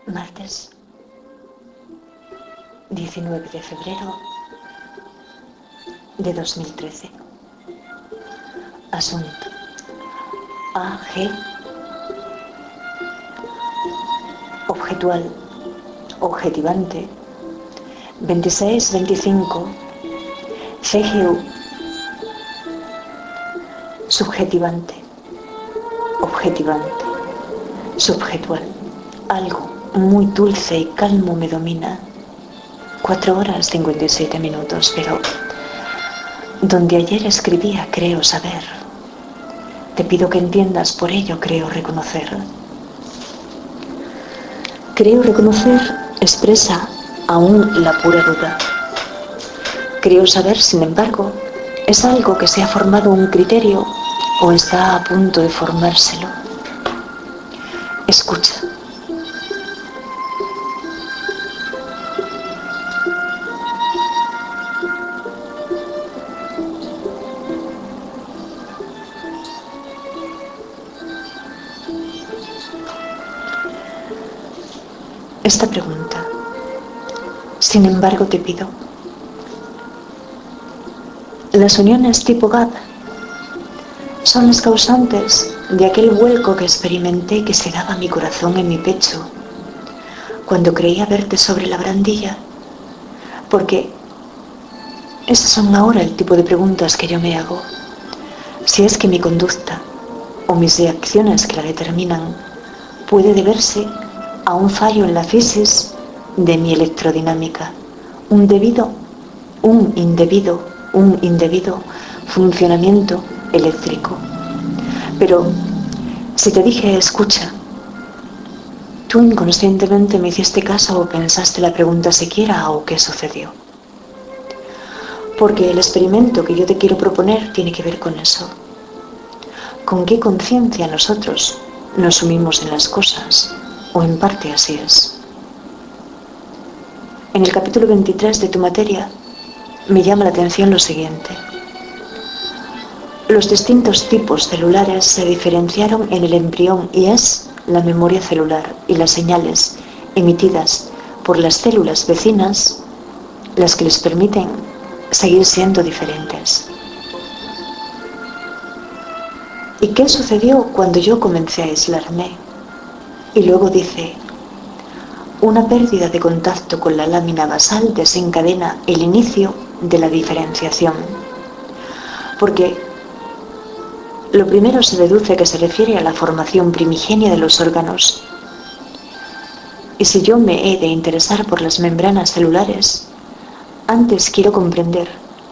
Martes 19 de febrero de 2013. Asunto: AG. Objetual, objetivante, 26-25. CGU. Subjetivante, objetivante, subjetual. Algo muy dulce y calmo me domina. 4 horas 57 minutos, pero donde ayer escribía creo saber. Te pido que entiendas, por ello creo reconocer. Creo reconocer expresa aún la pura duda. Creo saber, sin embargo, ¿es algo que se ha formado un criterio o está a punto de formárselo? Escucha. Esta pregunta, sin embargo, te pido. Las uniones tipo GAD son las causantes de aquel vuelco que experimenté que se daba mi corazón en mi pecho cuando creía verte sobre la barandilla, porque esas son ahora el tipo de preguntas que yo me hago. Si es que mi conducta o mis reacciones que la determinan puede deberse a un fallo en la fisis de mi electrodinámica, un indebido funcionamiento eléctrico. Pero si te dije escucha, tú inconscientemente me hiciste caso o pensaste la pregunta siquiera o qué sucedió. Porque el experimento que yo te quiero proponer tiene que ver con eso. ¿Con qué conciencia nosotros nos sumimos en las cosas? O en parte así es. En el capítulo 23 de tu materia me llama la atención lo siguiente. Los distintos tipos celulares se diferenciaron en el embrión y es la memoria celular y las señales emitidas por las células vecinas las que les permiten seguir siendo diferentes. ¿Y qué sucedió cuando yo comencé a aislarme? Y luego dice, una pérdida de contacto con la lámina basal desencadena el inicio de la diferenciación. Porque lo primero se deduce que se refiere a la formación primigenia de los órganos. Y si yo me he de interesar por las membranas celulares, antes quiero comprender,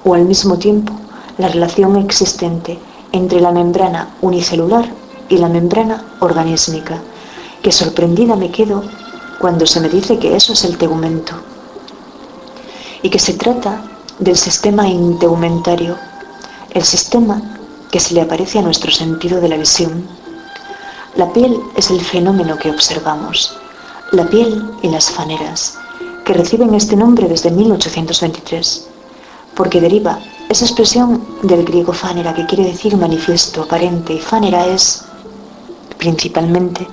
o al mismo tiempo, la relación existente entre la membrana unicelular y la membrana organísmica, que sorprendida me quedo cuando se me dice que eso es el tegumento y que se trata del sistema integumentario, el sistema que se le aparece a nuestro sentido de la visión. La piel es el fenómeno que observamos, la piel y las faneras, que reciben este nombre desde 1823, porque deriva esa expresión del griego fanera, que quiere decir manifiesto, aparente, y fanera es principalmente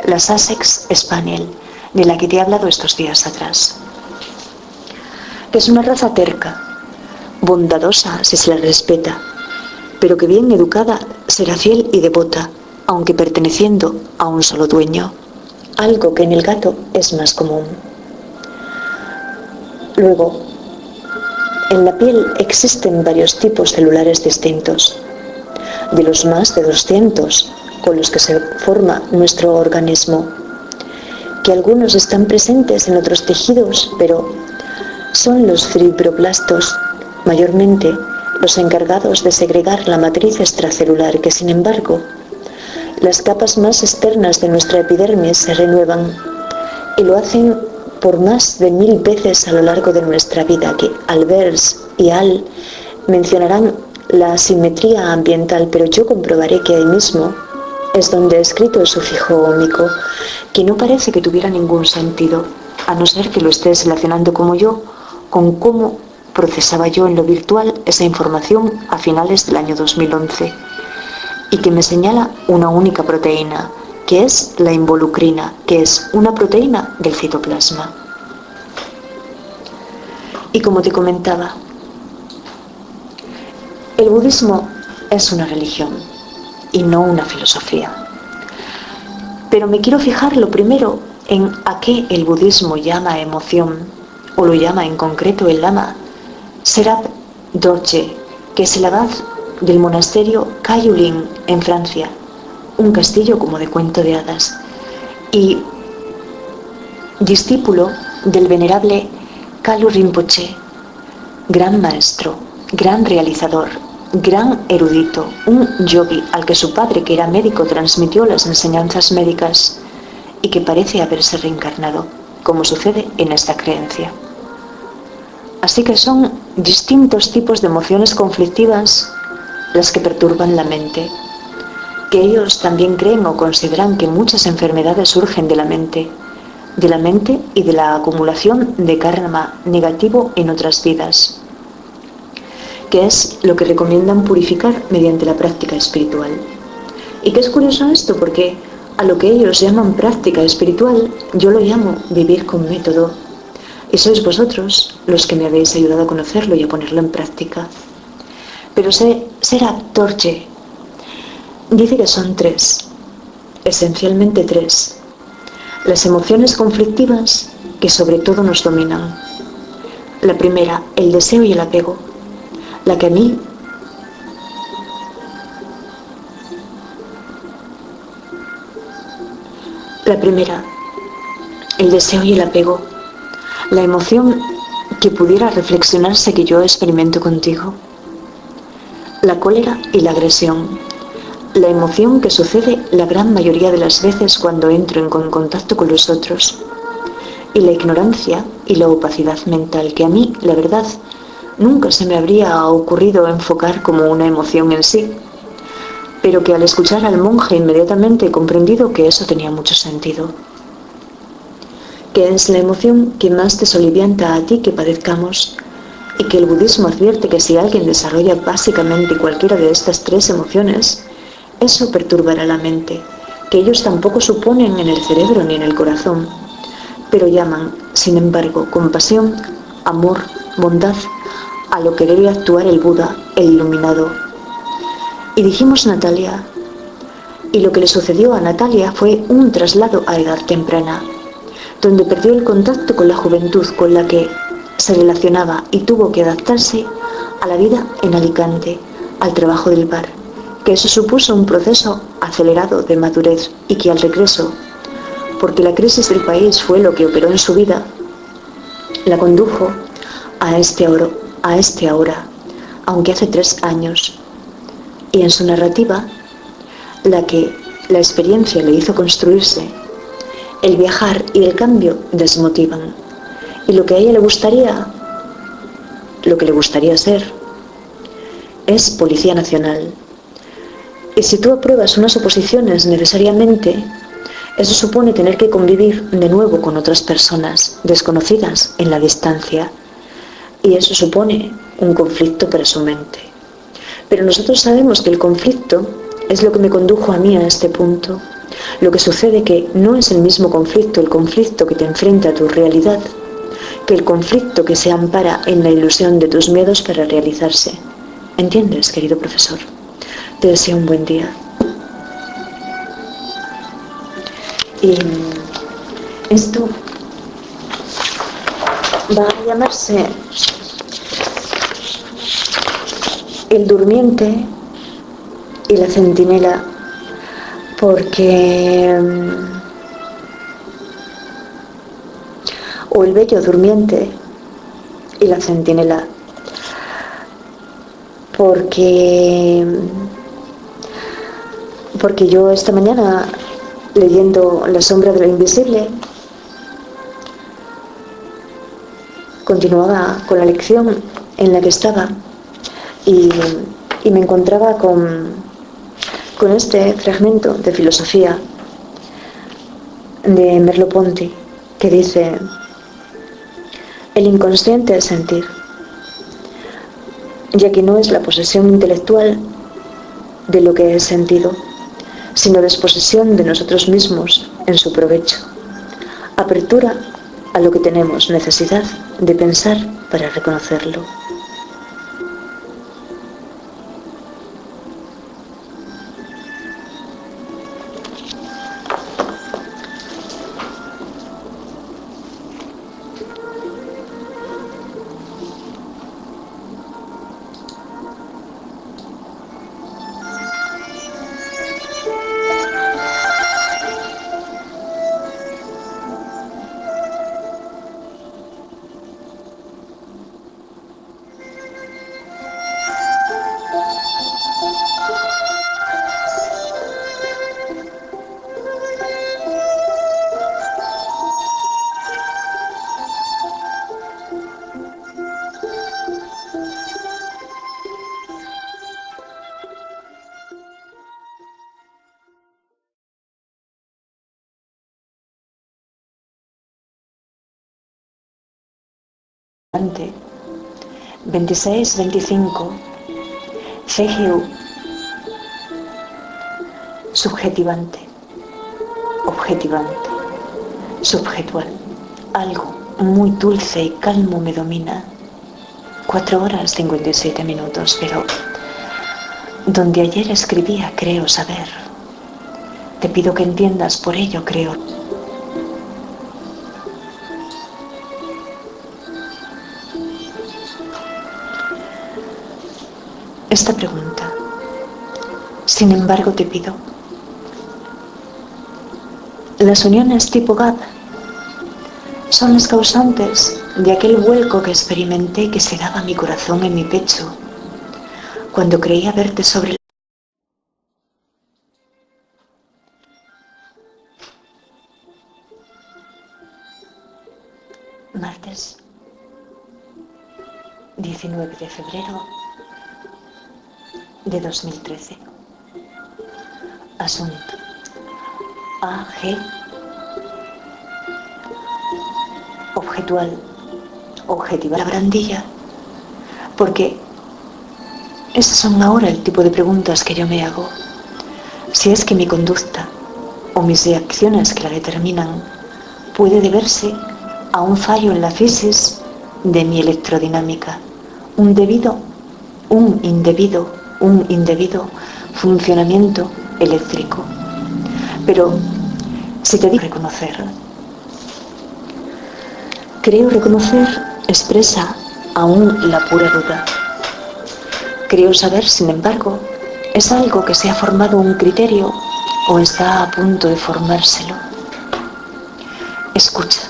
la Sussex Spaniel, de la que te he hablado estos días atrás. Es una raza terca, bondadosa si se la respeta, pero que bien educada será fiel y devota, aunque perteneciendo a un solo dueño, algo que en el gato es más común. Luego, en la piel existen varios tipos celulares distintos, de los más de 200 con los que se forma nuestro organismo, que algunos están presentes en otros tejidos, pero son los fibroblastos, mayormente los encargados de segregar la matriz extracelular, que sin embargo, las capas más externas de nuestra epidermis se renuevan y lo hacen por más de 1000 veces a lo largo de nuestra vida, que Albers y Al mencionarán la asimetría ambiental, pero yo comprobaré que ahí mismo es donde he escrito el sufijo ómico, que no parece que tuviera ningún sentido, a no ser que lo estés relacionando como yo, con cómo procesaba yo en lo virtual esa información a finales del año 2011, y que me señala una única proteína, que es la involucrina, que es una proteína del citoplasma. Y como te comentaba, el budismo es una religión y no una filosofía. Pero me quiero fijar lo primero en a qué el budismo llama emoción, o lo llama en concreto el lama Serap Dorje, que es el abad del monasterio Kaiulin en Francia, un castillo como de cuento de hadas, y discípulo del venerable Kalu Rinpoche, gran maestro, gran realizador, gran erudito, un yogi al que su padre, que era médico, transmitió las enseñanzas médicas y que parece haberse reencarnado, como sucede en esta creencia. Así que son distintos tipos de emociones conflictivas las que perturban la mente, que ellos también creen o consideran que muchas enfermedades surgen de la mente y de la acumulación de karma negativo en otras vidas, que es lo que recomiendan purificar mediante la práctica espiritual. Y que es curioso esto, porque a lo que ellos llaman práctica espiritual, yo lo llamo vivir con método, y sois vosotros los que me habéis ayudado a conocerlo y a ponerlo en práctica. Pero Serap Dorje dice que son tres, esencialmente tres, las emociones conflictivas que sobre todo nos dominan. La primera, el deseo y el apego, la que a mí la primera, el deseo y el apego, la emoción que pudiera reflexionarse que yo experimento contigo. La cólera y la agresión, la emoción que sucede la gran mayoría de las veces cuando entro en contacto con los otros. Y la ignorancia y la opacidad mental, que a mí, la verdad, nunca se me habría ocurrido enfocar como una emoción en sí, pero que al escuchar al monje inmediatamente he comprendido que eso tenía mucho sentido. Que es la emoción que más desolivianta a ti que padezcamos, y que el budismo advierte que si alguien desarrolla básicamente cualquiera de estas tres emociones, eso perturbará la mente, que ellos tampoco suponen en el cerebro ni en el corazón, pero llaman, sin embargo, compasión, amor, bondad, a lo que debe actuar el Buda, el iluminado. Y dijimos Natalia, y lo que le sucedió a Natalia fue un traslado a edad temprana, donde perdió el contacto con la juventud con la que se relacionaba y tuvo que adaptarse a la vida en Alicante, al trabajo del bar, que eso supuso un proceso acelerado de madurez y que al regreso, porque la crisis del país fue lo que operó en su vida, la condujo a este ahora, aunque hace 3 años, y en su narrativa, la experiencia le hizo construirse, el viajar y el cambio desmotivan, y lo que a ella le gustaría ser, es Policía Nacional. Y si tú apruebas unas oposiciones necesariamente, eso supone tener que convivir de nuevo con otras personas desconocidas en la distancia, y eso supone un conflicto para su mente. Pero nosotros sabemos que el conflicto es lo que me condujo a mí a este punto. Lo que sucede que no es el mismo conflicto, el conflicto que te enfrenta a tu realidad, que el conflicto que se ampara en la ilusión de tus miedos para realizarse. ¿Entiendes, querido profesor? Te deseo un buen día. Y esto va a llamarse el durmiente y la centinela, porque o el bello durmiente y la centinela, porque yo esta mañana, leyendo La sombra de lo invisible, continuaba con la lección en la que estaba y me encontraba con este fragmento de filosofía de Merleau-Ponty que dice: el inconsciente es sentir, ya que no es la posesión intelectual de lo que es sentido, sino disposición de nosotros mismos en su provecho. Apertura a lo que tenemos necesidad de pensar para reconocerlo. Ante 26-25 CGU subjetivante, objetivante, subjetual. Algo muy dulce y calmo me domina. 4 horas 57 minutos, pero donde ayer escribía creo saber. Te pido que entiendas, por ello creo. Esta pregunta, sin embargo, te pido. Las uniones tipo GAP son las causantes de aquel vuelco que experimenté que se daba mi corazón en mi pecho cuando creía verte sobre el... Martes 19 de febrero de 2013. Asunto AG objetual, objetiva, la brandilla, porque esas son ahora el tipo de preguntas que yo me hago. Si es que mi conducta o mis reacciones que la determinan puede deberse a un fallo en la fisis de mi electrodinámica, un indebido funcionamiento eléctrico. Pero si te digo reconocer, creo reconocer expresa aún la pura duda. Creo saber, sin embargo, ¿es algo que se ha formado un criterio o está a punto de formárselo? Escucha.